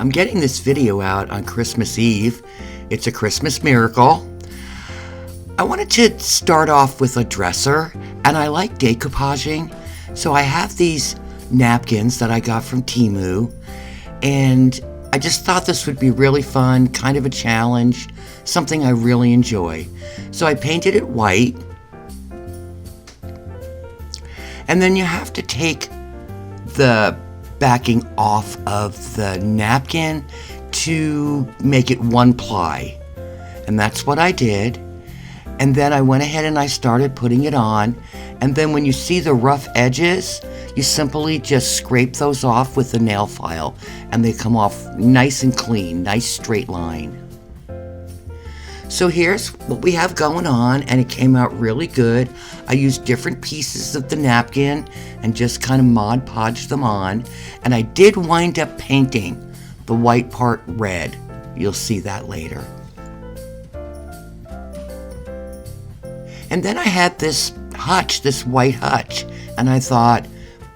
I'm getting this video out on Christmas Eve. It's a Christmas miracle. I wanted to start off with a dresser, and I like decoupaging. So I have these napkins that I got from Temu, and I just thought this would be really fun, kind of a challenge, something I really enjoy. So I painted it white, and then you have to take the backing off of the napkin to make it one ply, and that's what I did. And then I went ahead and I started putting it on, and then when you see the rough edges, you simply just scrape those off with a nail file, and they come off nice and clean, nice straight line. So here's what we have going on, and it came out really good. I used different pieces of the napkin and just kind of Mod Podged them on, and I did wind up painting the white part red. You'll see that later. And then I had this Hutch, this white Hutch, and I thought,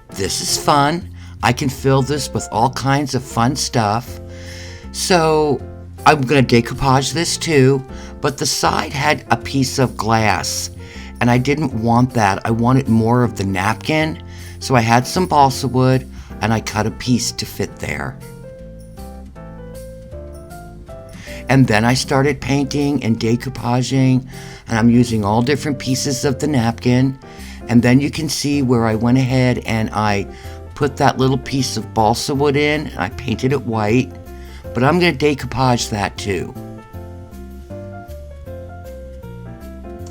this is fun. I can fill this with all kinds of fun stuff. So I'm going to decoupage this too, but the side had a piece of glass, and I didn't want that. I wanted more of the napkin, so I had some balsa wood, and I cut a piece to fit there. And then I started painting and decoupaging, and I'm using all different pieces of the napkin. And then you can see where I went ahead and I put that little piece of balsa wood in, and I painted it white, but I'm going to decoupage that too.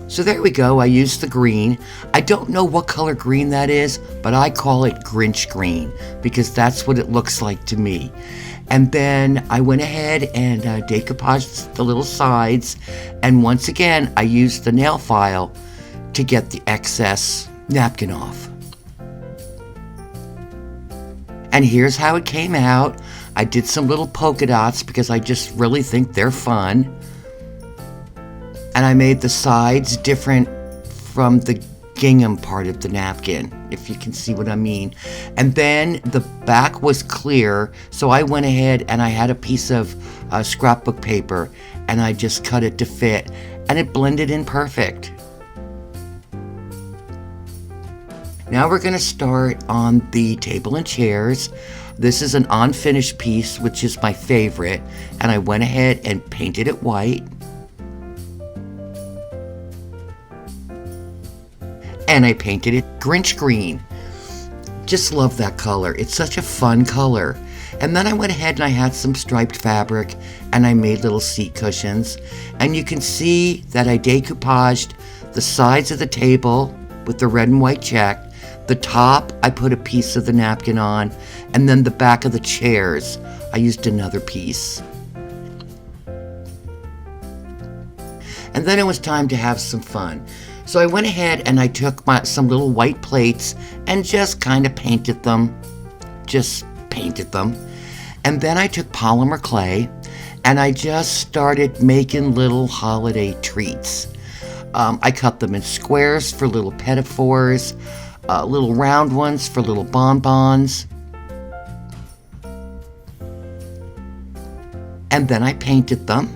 So there we go. I used the green. I don't know what color green that is, but I call it Grinch green because that's what it looks like to me. And then I went ahead and decoupaged the little sides, and once again I used the nail file to get the excess napkin off. And here's how it came out. I did some little polka dots because I just really think they're fun. And I made the sides different from the gingham part of the napkin, if you can see what I mean. And then the back was clear, so I went ahead and I had a piece of scrapbook paper, and I just cut it to fit, and it blended in perfect. Now we're going to start on the table and chairs. This is an unfinished piece, which is my favorite, and I went ahead and painted it white. And I painted it Grinch green. Just love that color. It's such a fun color. And then I went ahead and I had some striped fabric, and I made little seat cushions. And you can see that I decoupaged the sides of the table with the red and white check. The top, I put a piece of the napkin on, and then the back of the chairs, I used another piece. And then it was time to have some fun. So I went ahead and I took some little white plates and just kind of painted them. And then I took polymer clay, and I just started making little holiday treats. I cut them in squares for little pinafores, little round ones for little bonbons. And then I painted them,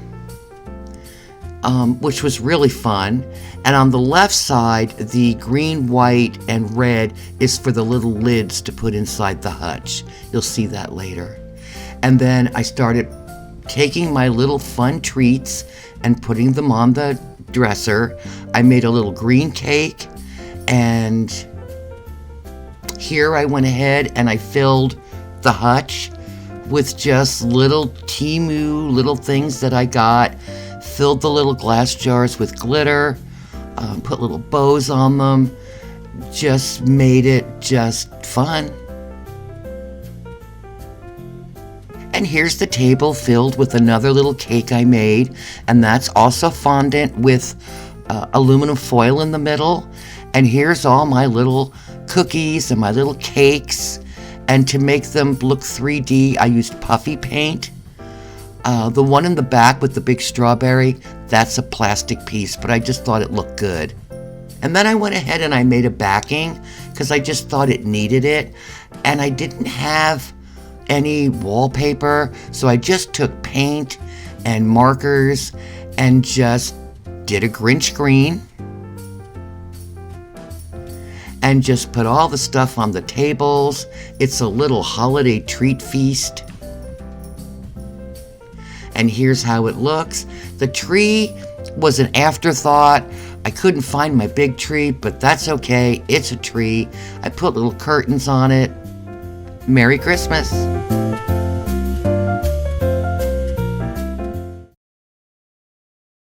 which was really fun. And on the left side, the green, white, and red is for the little lids to put inside the Hutch. You'll see that later. And then I started taking my little fun treats and putting them on the dresser. I made a little green cake, and here I went ahead and I filled the Hutch with just little Temu little things that I got. Filled the little glass jars with glitter, put little bows on them, just made it just fun. And here's the table filled with another little cake I made, and that's also fondant with aluminum foil in the middle. And here's all my little cookies and my little cakes, and to make them look 3D, I used puffy paint. The one in the back with the big strawberry, that's a plastic piece, but I just thought it looked good. And then I went ahead and I made a backing because I just thought it needed it, and I didn't have any wallpaper, so I just took paint and markers and just did a Grinch green and just put all the stuff on the tables. It's a little holiday treat feast. And here's how it looks. The tree was an afterthought. I couldn't find my big tree, but that's okay. It's a tree. I put little curtains on it. Merry Christmas.